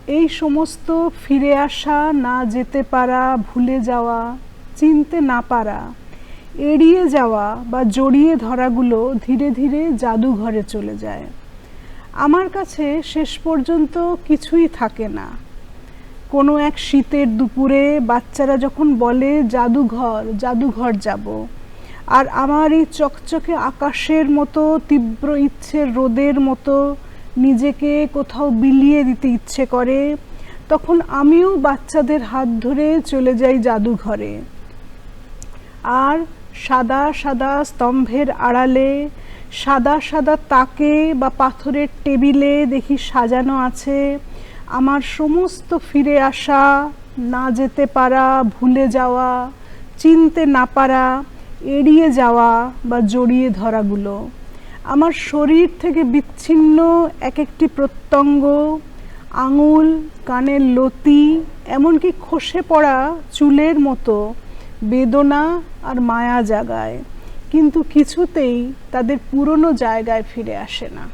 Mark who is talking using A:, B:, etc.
A: এই সমস্ত ফিরে আসা, না যেতে পারা, ভুলে যাওয়া, চিনতে না পারা, এড়িয়ে যাওয়া বা জড়িয়ে ধরাগুলো ধীরে ধীরে জাদুঘরে চলে যায়। আমার কাছে শেষ পর্যন্ত কিছুই থাকে না। কোনো এক শীতের দুপুরে বাচ্চারা যখন বলে জাদুঘর জাদুঘর যাব, আর আমার এই চকচকে আকাশের মতো তীব্র ইচ্ছের রোদের মতো নিজেকে কোথাও বিলিয়ে দিতে ইচ্ছে করে, তখন আমিও বাচ্চাদের হাত ধরে চলে যাই জাদুঘরে। আর সাদা সাদা স্তম্ভের আড়ালে, সাদা সাদা তাকে বা পাথরের টেবিলে দেখি সাজানো আছে আমার সমস্ত ফিরে আসা, না যেতে পারা, ভুলে যাওয়া, চিনতে না পারা, এড়িয়ে যাওয়া বা জড়িয়ে ধরাগুলো। আমার শরীর থেকে বিচ্ছিন্ন এক একটি প্রত্যঙ্গ, আঙুল, কানের লতি, এমনকি খসে পড়া চুলের মতো বেদনা আর মায়া জাগায়, কিন্তু কিছুতেই তাদের পুরনো জায়গায় ফিরে আসে না।